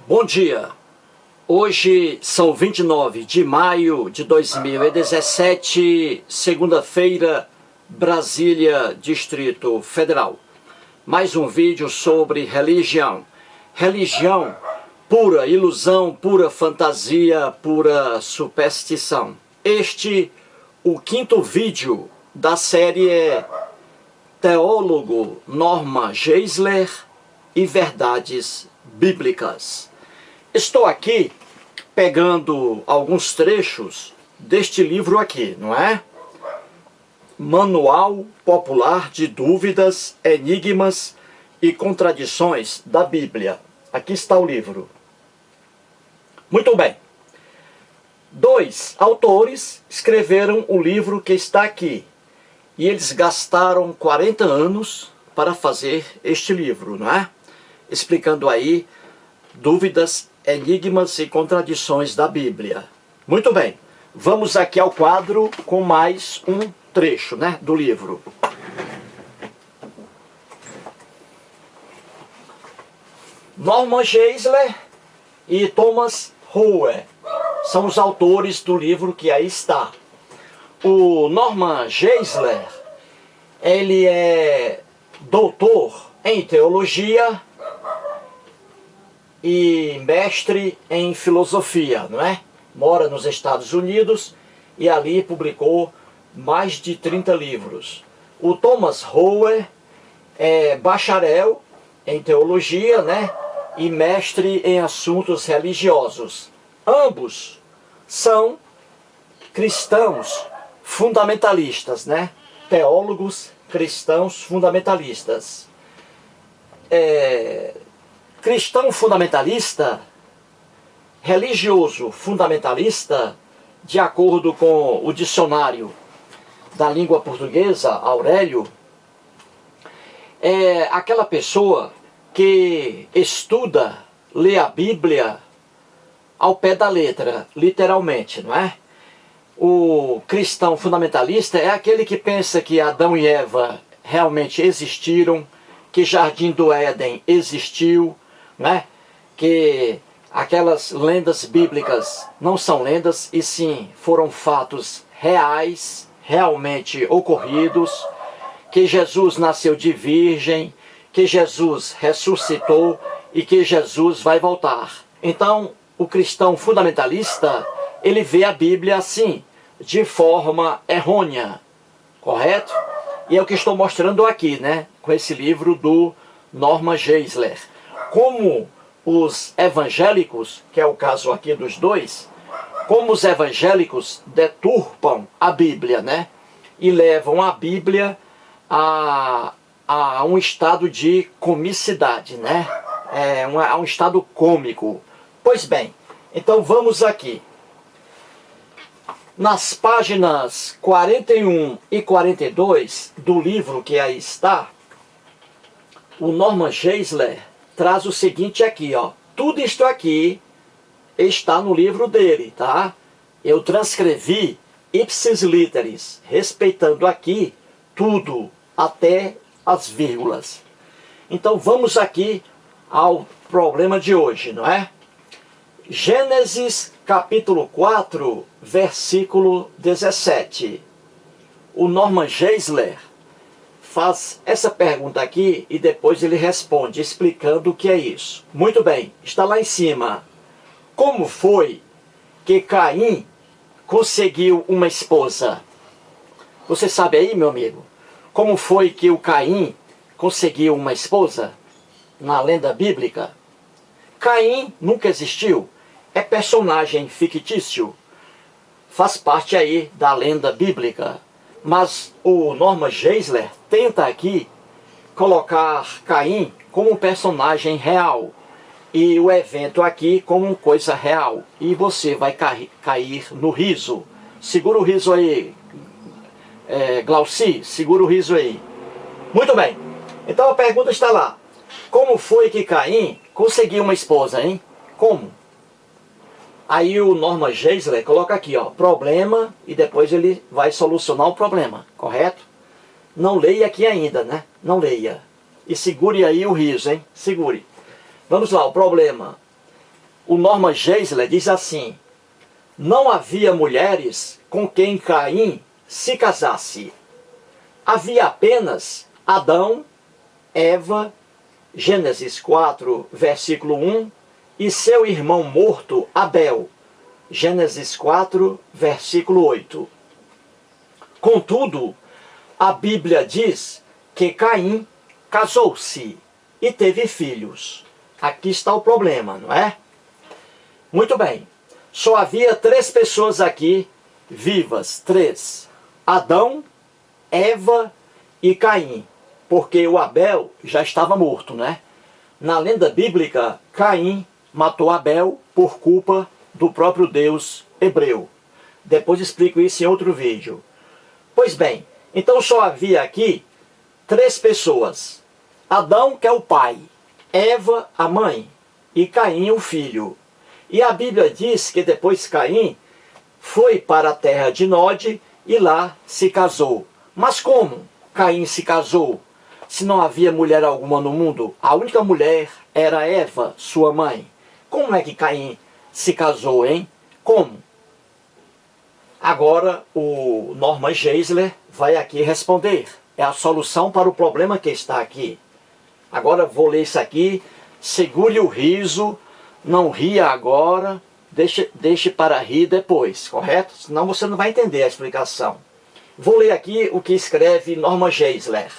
Bom dia, hoje são 29 de maio de 2017, segunda-feira, Brasília, Distrito Federal. Mais um vídeo sobre religião. Religião, pura ilusão, pura fantasia, pura superstição. O quinto vídeo da série Teólogo Norman Geisler e Verdades Bíblicas. Estou aqui pegando alguns trechos deste livro aqui, não é? Manual Popular de Dúvidas, Enigmas e Contradições da Bíblia. Aqui está o livro. Muito bem. 2 autores escreveram o livro que está aqui. E eles gastaram 40 anos para fazer este livro, não é? Explicando aí dúvidas, enigmas e contradições da Bíblia. Muito bem, vamos aqui ao quadro com mais um trecho, né, do livro. Norman Geisler e Thomas Rowe são os autores do livro que aí está. O Norman Geisler, ele é doutor em teologia e mestre em filosofia, não é? Mora nos Estados Unidos e ali publicou mais de 30 livros. O Thomas Rowe é bacharel em teologia, né? E mestre em assuntos religiosos. Ambos são cristãos fundamentalistas, né? Teólogos cristãos fundamentalistas. Cristão fundamentalista, religioso fundamentalista, de acordo com o dicionário da língua portuguesa, Aurélio, é aquela pessoa que estuda, lê a Bíblia ao pé da letra, literalmente, não é? O cristão fundamentalista é aquele que pensa que Adão e Eva realmente existiram, que Jardim do Éden existiu, né? Que aquelas lendas bíblicas não são lendas, e sim foram fatos reais, realmente ocorridos, que Jesus nasceu de virgem, que Jesus ressuscitou e que Jesus vai voltar. Então, o cristão fundamentalista, ele vê a Bíblia assim, de forma errônea, correto? E é o que estou mostrando aqui, né? Com esse livro do Norman Geisler. Como os evangélicos, que é o caso aqui dos dois, como os evangélicos deturpam a Bíblia, né? E levam a Bíblia a um estado de comicidade, né? A um estado cômico. Pois bem, então vamos aqui. Nas páginas 41 e 42 do livro que aí está, o Norman Geisler traz o seguinte aqui, ó. Tudo isto aqui está no livro dele, tá? Eu transcrevi ipsis literis, respeitando aqui tudo, até as vírgulas. Então vamos aqui ao problema de hoje, não é? Gênesis capítulo 4, versículo 17. O Norman Geisler faz essa pergunta aqui e depois ele responde, explicando o que é isso. Muito bem, está lá em cima. Como foi que Caim conseguiu uma esposa? Você sabe aí, meu amigo? Como foi que o Caim conseguiu uma esposa na lenda bíblica? Caim nunca existiu. É personagem fictício. Faz parte aí da lenda bíblica. Mas o Norman Geisler tenta aqui colocar Caim como um personagem real. E o evento aqui como coisa real. E você vai cair no riso. Segura o riso aí, Glauci, segura o riso aí. Muito bem. Então a pergunta está lá. Como foi que Caim conseguiu uma esposa, hein? Como? Aí o Norman Geisler coloca aqui, ó, problema, e depois ele vai solucionar o problema, correto? Não leia aqui ainda, né? Não leia. E segure aí o riso, hein? Segure. Vamos lá, o problema. o Norman Geisler diz assim: não havia mulheres com quem Caim se casasse. Havia apenas Adão, Eva, Gênesis 4, versículo 1, e seu irmão morto, Abel, Gênesis 4, versículo 8. Contudo, a Bíblia diz que Caim casou-se e teve filhos. Aqui está o problema, não é? Muito bem. Só havia 3 pessoas aqui vivas, 3. Adão, Eva e Caim. Porque o Abel já estava morto, né? Na lenda bíblica, Caim matou Abel por culpa do próprio Deus hebreu. Depois explico isso em outro vídeo. Pois bem, então só havia aqui 3 pessoas. Adão, que é o pai, Eva, a mãe, e Caim, o filho. E a Bíblia diz que depois Caim foi para a terra de Nod e lá se casou. Mas como Caim se casou se não havia mulher alguma no mundo? A única mulher era Eva, sua mãe. Como é que Caim se casou, hein? Como? Agora o Norman Geisler vai aqui responder. É a solução para o problema que está aqui. Agora vou ler isso aqui. Segure o riso. Não ria agora. Deixe para rir depois, correto? Senão você não vai entender a explicação. Vou ler aqui o que escreve Norman Geisler,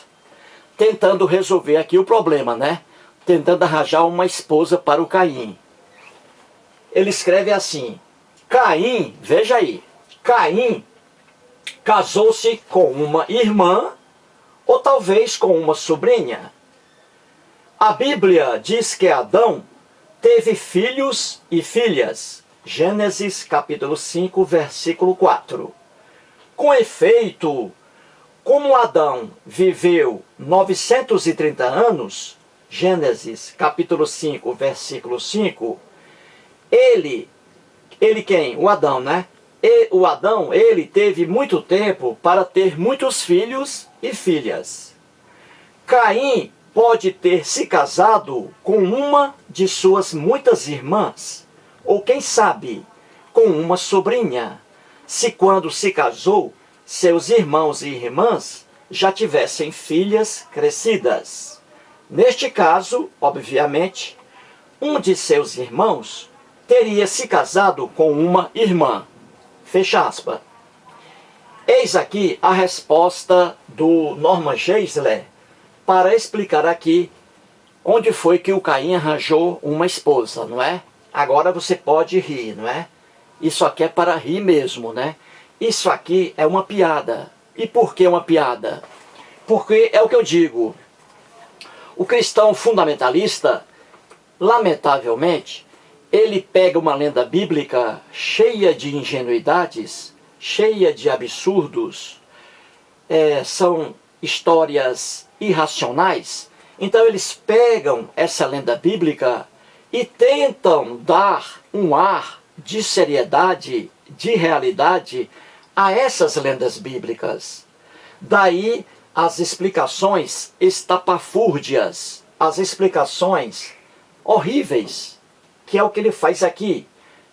tentando resolver aqui o problema, né? Tentando arranjar uma esposa para o Caim. Ele escreve assim: Caim, veja aí, Caim casou-se com uma irmã ou talvez com uma sobrinha. A Bíblia diz que Adão teve filhos e filhas. Gênesis capítulo 5, versículo 4. Com efeito, como Adão viveu 930 anos, Gênesis capítulo 5, versículo 5, ele quem? O Adão, né? O Adão, ele teve muito tempo para ter muitos filhos e filhas. Caim pode ter se casado com uma de suas muitas irmãs, ou quem sabe, com uma sobrinha, se quando se casou, seus irmãos e irmãs já tivessem filhas crescidas. Neste caso, obviamente, um de seus irmãos teria se casado com uma irmã. Fecha aspas. Eis aqui a resposta do Norman Geisler para explicar aqui onde foi que o Caim arranjou uma esposa, não é? Agora você pode rir, não é? Isso aqui é para rir mesmo, né? Isso aqui é uma piada. E por que uma piada? Porque é o que eu digo. O cristão fundamentalista, lamentavelmente, ele pega uma lenda bíblica cheia de ingenuidades, cheia de absurdos, são histórias irracionais. Então eles pegam essa lenda bíblica e tentam dar um ar de seriedade, de realidade a essas lendas bíblicas. Daí as explicações estapafúrdias, as explicações horríveis, que é o que ele faz aqui.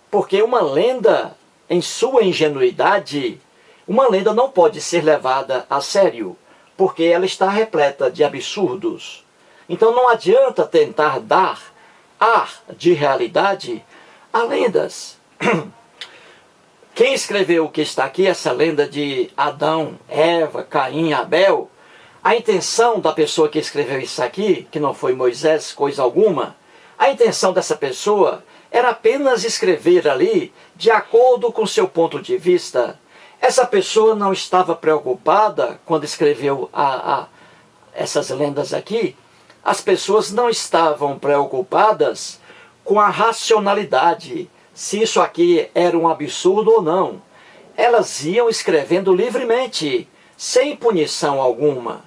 Porque uma lenda, em sua ingenuidade, uma lenda não pode ser levada a sério, porque ela está repleta de absurdos. Então não adianta tentar dar ar de realidade a lendas. Quem escreveu o que está aqui, essa lenda de Adão, Eva, Caim, Abel, a intenção da pessoa que escreveu isso aqui, que não foi Moisés, coisa alguma, a intenção dessa pessoa era apenas escrever ali de acordo com seu ponto de vista. Essa pessoa não estava preocupada quando escreveu essas lendas aqui. As pessoas não estavam preocupadas com a racionalidade, se isso aqui era um absurdo ou não. Elas iam escrevendo livremente, sem punição alguma.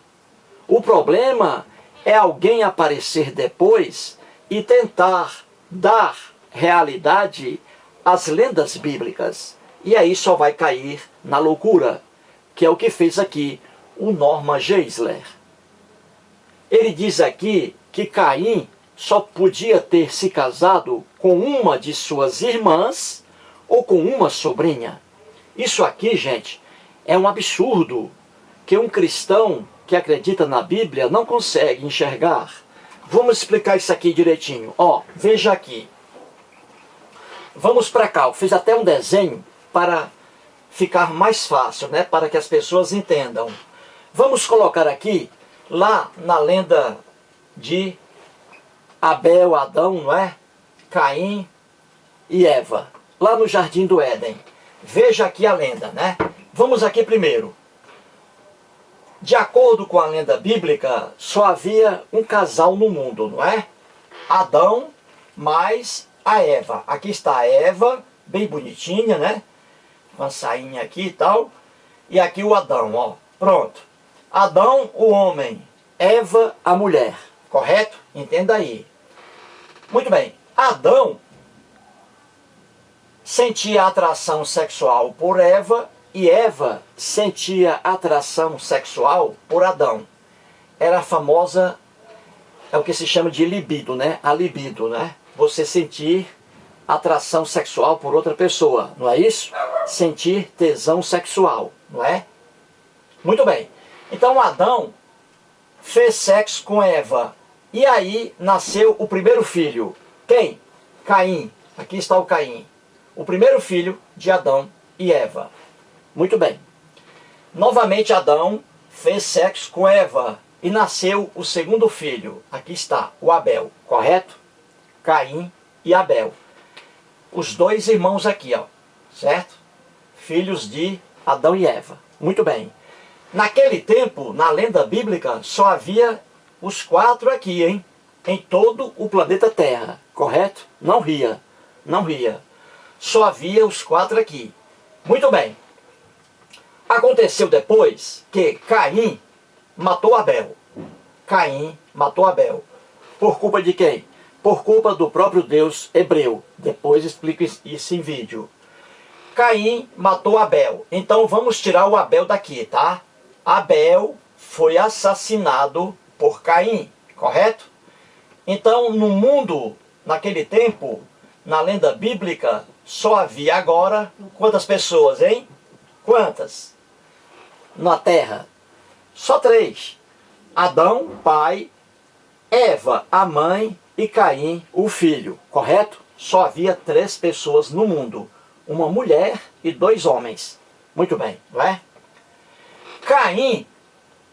O problema é alguém aparecer depois e tentar dar realidade às lendas bíblicas. E aí só vai cair na loucura, que é o que fez aqui o Norman Geisler. Ele diz aqui que Caim só podia ter se casado com uma de suas irmãs ou com uma sobrinha. Isso aqui, gente, é um absurdo que um cristão que acredita na Bíblia não consegue enxergar. Vamos explicar isso aqui direitinho. Ó, veja aqui. Vamos para cá. Eu fiz até um desenho para ficar mais fácil, né? Para que as pessoas entendam. Vamos colocar aqui, lá na lenda de Abel, Adão, não é? Caim e Eva, lá no Jardim do Éden. Veja aqui a lenda, né? Vamos aqui primeiro. De acordo com a lenda bíblica, só havia um casal no mundo, não é? Adão mais a Eva. Aqui está a Eva, bem bonitinha, né? Uma sainha aqui e tal. E aqui o Adão, ó. Pronto. Adão, o homem. Eva, a mulher. Correto? Entenda aí. Muito bem. Adão sentia atração sexual por Eva e Eva sentia atração sexual por Adão. Era a famosa, é o que se chama de libido, né? A libido, né? Você sentir atração sexual por outra pessoa, não é isso? Sentir tesão sexual, não é? Muito bem. Então Adão fez sexo com Eva. E aí nasceu o primeiro filho. Quem? Caim. Aqui está o Caim. O primeiro filho de Adão e Eva. Muito bem. Novamente Adão fez sexo com Eva. E nasceu o segundo filho. Aqui está, o Abel. Correto? Caim e Abel. Os dois irmãos aqui, ó. Certo? Filhos de Adão e Eva. Muito bem. Naquele tempo, na lenda bíblica, só havia os 4 aqui, hein? Em todo o planeta Terra. Correto? Não ria. Não ria. Só havia os 4 aqui. Muito bem. Aconteceu depois que Caim matou Abel. Caim matou Abel. Por culpa de quem? Por culpa do próprio Deus hebreu. Depois explico isso em vídeo. Caim matou Abel. Então vamos tirar o Abel daqui, tá? Abel foi assassinado por Caim, correto? Então no mundo, naquele tempo, na lenda bíblica, só havia agora quantas pessoas, hein? Quantas? Na terra? Só 3. Adão, pai, Eva, a mãe, e Caim, o filho, correto? Só havia 3 pessoas no mundo. Uma mulher e 2 homens. Muito bem, não é? Caim,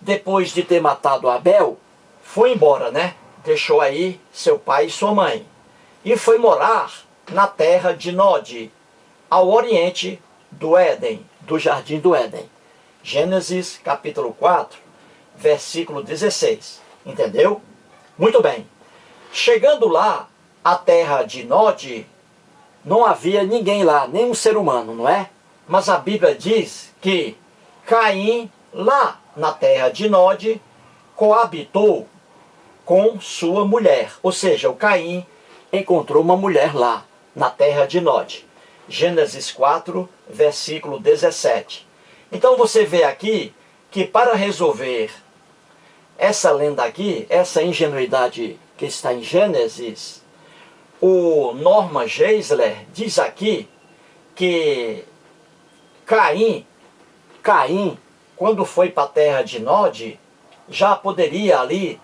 depois de ter matado Abel, foi embora, né? Deixou aí seu pai e sua mãe. E foi morar na terra de Nod, ao oriente do Éden, do Jardim do Éden. Gênesis capítulo 4, versículo 16. Entendeu? Muito bem. Chegando lá, a terra de Nod, não havia ninguém lá, nenhum ser humano, não é? Mas a Bíblia diz que Caim, lá na terra de Nod, coabitou com sua mulher. Ou seja, o Caim encontrou uma mulher lá, na terra de Nod. Gênesis 4, versículo 17. Então você vê aqui que para resolver essa lenda aqui, essa ingenuidade que está em Gênesis, o Norman Geisler diz aqui que Caim, quando foi para a terra de Nod, já poderia ali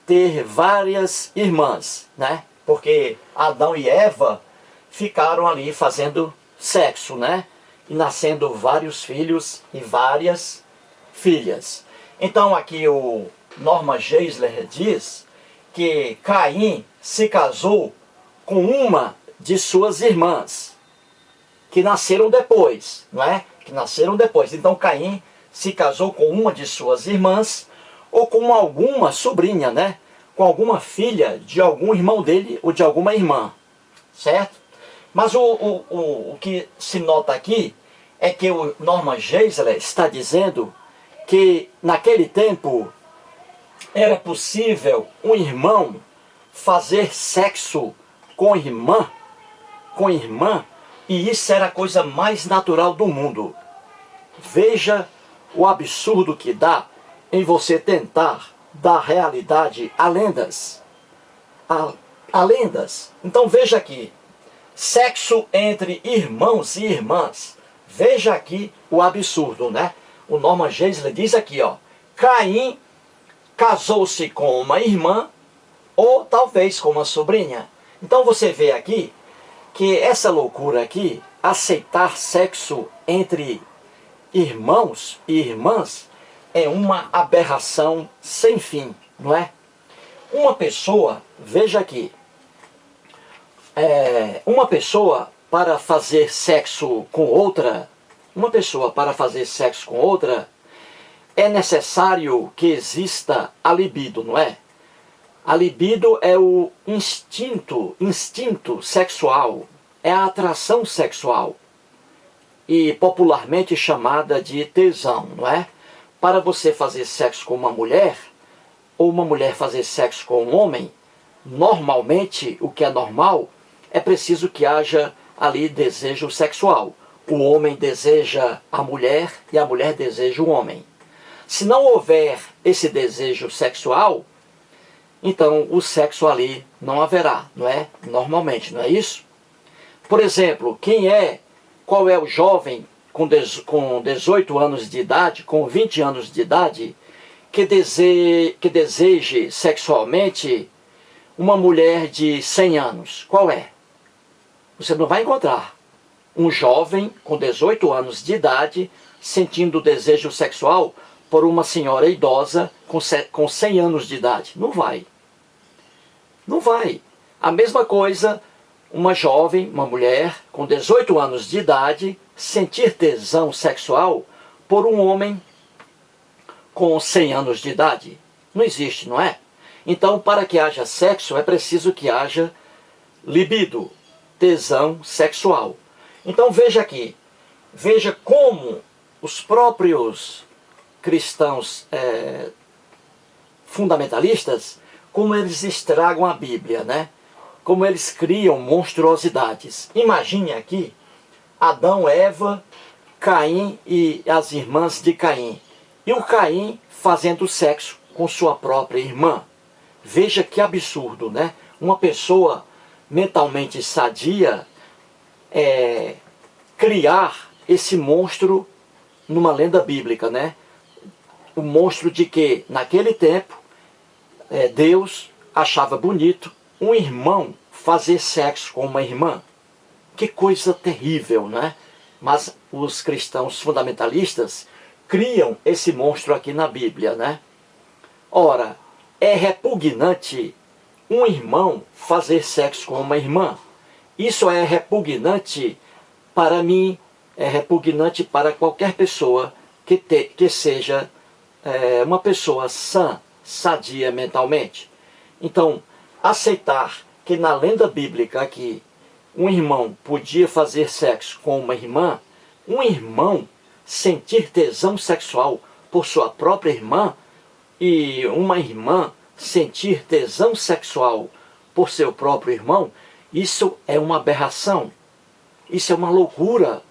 ter várias irmãs, né? Porque Adão e Eva ficaram ali fazendo sexo, né? E nascendo vários filhos e várias filhas. Então aqui o Norman Geisler diz que Caim se casou com uma de suas irmãs, que nasceram depois, não é? Que nasceram depois. Então Caim se casou com uma de suas irmãs, ou com alguma sobrinha, né? Com alguma filha de algum irmão dele, ou de alguma irmã, certo? Mas o que se nota aqui é que o Norman Geisler está dizendo que naquele tempo era possível um irmão fazer sexo com irmã, e isso era a coisa mais natural do mundo. Veja o absurdo que dá em você tentar dar realidade a lendas. a lendas. Então veja aqui, sexo entre irmãos e irmãs. Veja aqui o absurdo, né? O Norman Geisler diz aqui, ó, Caim casou-se com uma irmã ou talvez com uma sobrinha. Então você vê aqui que essa loucura aqui, aceitar sexo entre irmãos e irmãs, é uma aberração sem fim, não é? Uma pessoa, veja aqui, uma pessoa para fazer sexo com outra, é necessário que exista a libido, não é? A libido é o instinto sexual, é a atração sexual, e popularmente chamada de tesão, não é? Para você fazer sexo com uma mulher, ou uma mulher fazer sexo com um homem, normalmente, o que é normal, é preciso que haja ali desejo sexual. O homem deseja a mulher e a mulher deseja o homem. Se não houver esse desejo sexual, então o sexo ali não haverá, não é? Normalmente, não é isso? Por exemplo, qual é o jovem com 18 anos de idade, com 20 anos de idade, que deseje sexualmente uma mulher de 100 anos? Qual é? Você não vai encontrar um jovem com 18 anos de idade sentindo desejo sexual por uma senhora idosa com 100 anos de idade. Não vai. Não vai. A mesma coisa, uma jovem, uma mulher com 18 anos de idade sentir tesão sexual por um homem com 100 anos de idade. Não existe, não é? Então, para que haja sexo, é preciso que haja libido, tesão sexual. Então veja aqui, veja como os próprios cristãos fundamentalistas, como eles estragam a Bíblia, né? Como eles criam monstruosidades. Imagine aqui Adão, Eva, Caim e as irmãs de Caim. E o Caim fazendo sexo com sua própria irmã. Veja que absurdo, né? Uma pessoa mentalmente sadia criar esse monstro numa lenda bíblica, né? O monstro de que, naquele tempo, Deus achava bonito um irmão fazer sexo com uma irmã. Que coisa terrível, né? Mas os cristãos fundamentalistas criam esse monstro aqui na Bíblia, né? Ora, é repugnante um irmão fazer sexo com uma irmã. Isso é repugnante para mim, é repugnante para qualquer pessoa que seja uma pessoa sã, sadia mentalmente. Então, aceitar que na lenda bíblica aqui, um irmão podia fazer sexo com uma irmã, um irmão sentir tesão sexual por sua própria irmã, e uma irmã sentir tesão sexual por seu próprio irmão, isso é uma aberração, isso é uma loucura.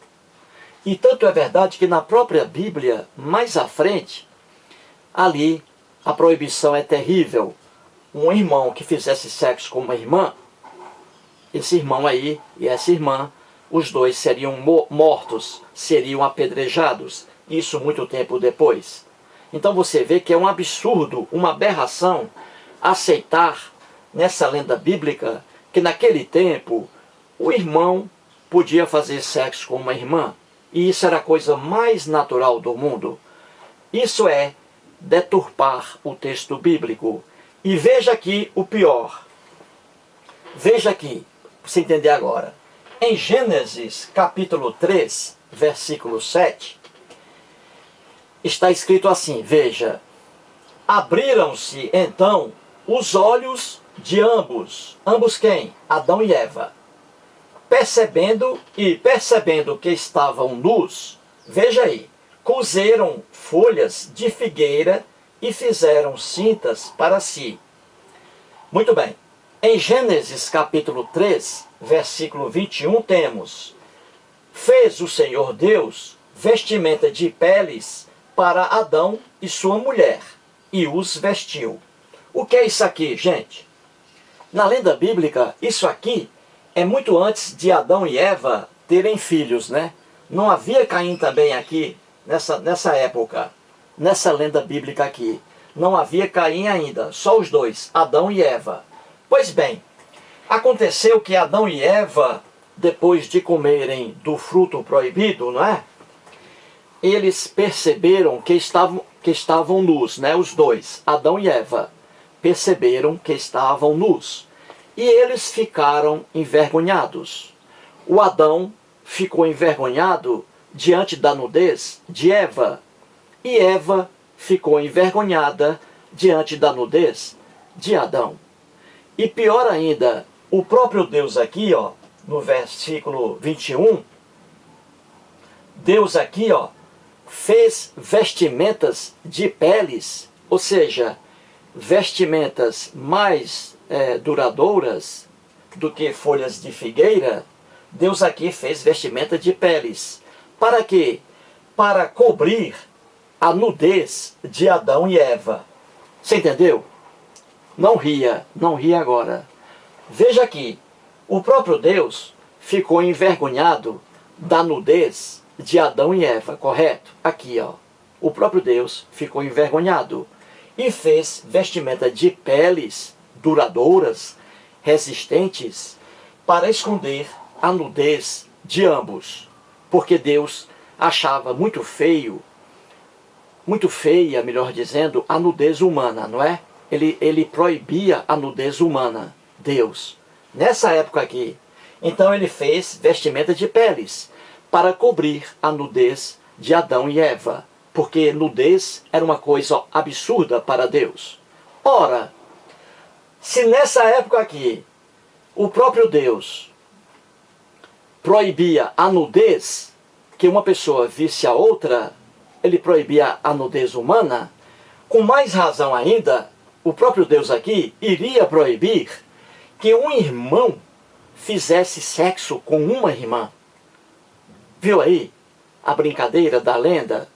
E tanto é verdade que na própria Bíblia, mais à frente, ali a proibição é terrível. Um irmão que fizesse sexo com uma irmã, esse irmão aí e essa irmã, os dois seriam mortos, seriam apedrejados, isso muito tempo depois. Então você vê que é um absurdo, uma aberração, aceitar nessa lenda bíblica que naquele tempo o irmão podia fazer sexo com uma irmã. E isso era a coisa mais natural do mundo. Isso é deturpar o texto bíblico. E veja aqui o pior. Veja aqui, para você entender agora. Em Gênesis capítulo 3, versículo 7, está escrito assim, veja: abriram-se então os olhos de ambos. Ambos quem? Adão e Eva. Percebendo que estavam nus, veja aí, cozeram folhas de figueira e fizeram cintas para si. Muito bem. Em Gênesis capítulo 3, versículo 21, temos: fez o Senhor Deus vestimenta de peles para Adão e sua mulher, e os vestiu. O que é isso aqui, gente? Na lenda bíblica, isso aqui é muito antes de Adão e Eva terem filhos, né? Não havia Caim também aqui, nessa época, nessa lenda bíblica aqui. Não havia Caim ainda, só os dois, Adão e Eva. Pois bem, aconteceu que Adão e Eva, depois de comerem do fruto proibido, não é? Eles perceberam que estavam nus, né? Os dois, Adão e Eva, perceberam que estavam nus. E eles ficaram envergonhados. O Adão ficou envergonhado diante da nudez de Eva. E Eva ficou envergonhada diante da nudez de Adão. E pior ainda, o próprio Deus aqui, ó, no versículo 21, Deus aqui, ó, fez vestimentas de peles, ou seja, vestimentas mais duradouras do que folhas de figueira. Deus aqui fez vestimenta de peles. Para quê? Para cobrir a nudez de Adão e Eva. Você entendeu? Não ria agora. Veja aqui, o próprio Deus ficou envergonhado da nudez de Adão e Eva, correto? Aqui, ó. O próprio Deus ficou envergonhado e fez vestimenta de peles duradouras, resistentes, para esconder a nudez de ambos. Porque Deus achava muito feia, melhor dizendo, a nudez humana, não é? Ele proibia a nudez humana, Deus, nessa época aqui. Então ele fez vestimenta de peles para cobrir a nudez de Adão e Eva, porque nudez era uma coisa absurda para Deus. Ora, se nessa época aqui o próprio Deus proibia a nudez, que uma pessoa visse a outra, ele proibia a nudez humana, com mais razão ainda, o próprio Deus aqui iria proibir que um irmão fizesse sexo com uma irmã. Viu aí a brincadeira da lenda?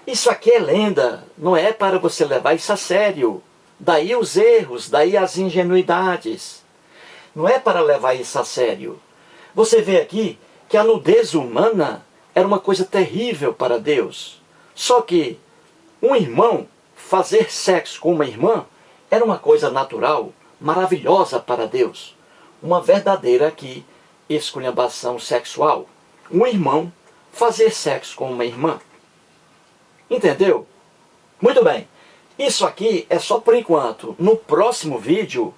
Isso aqui é lenda, não é para você levar isso a sério. Daí os erros, daí as ingenuidades. Não é para levar isso a sério. Você vê aqui que a nudez humana era uma coisa terrível para Deus. Só que um irmão fazer sexo com uma irmã era uma coisa natural, maravilhosa para Deus. Uma verdadeira aqui esculhambação sexual. Um irmão fazer sexo com uma irmã. Entendeu? Muito bem. Isso aqui é só por enquanto. No próximo vídeo,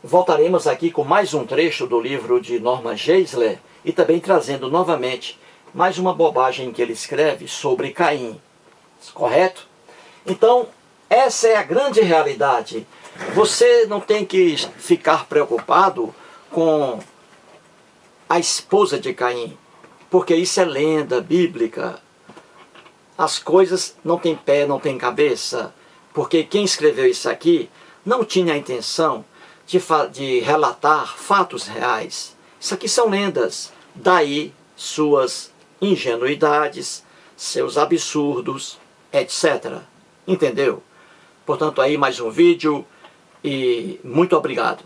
voltaremos aqui com mais um trecho do livro de Norman Geisler e também trazendo novamente mais uma bobagem que ele escreve sobre Caim. Correto? Então, essa é a grande realidade. Você não tem que ficar preocupado com a esposa de Caim, porque isso é lenda bíblica. As coisas não têm pé, não têm cabeça, porque quem escreveu isso aqui não tinha a intenção de relatar fatos reais. Isso aqui são lendas, daí suas ingenuidades, seus absurdos, etc. Entendeu? Portanto, aí mais um vídeo e muito obrigado.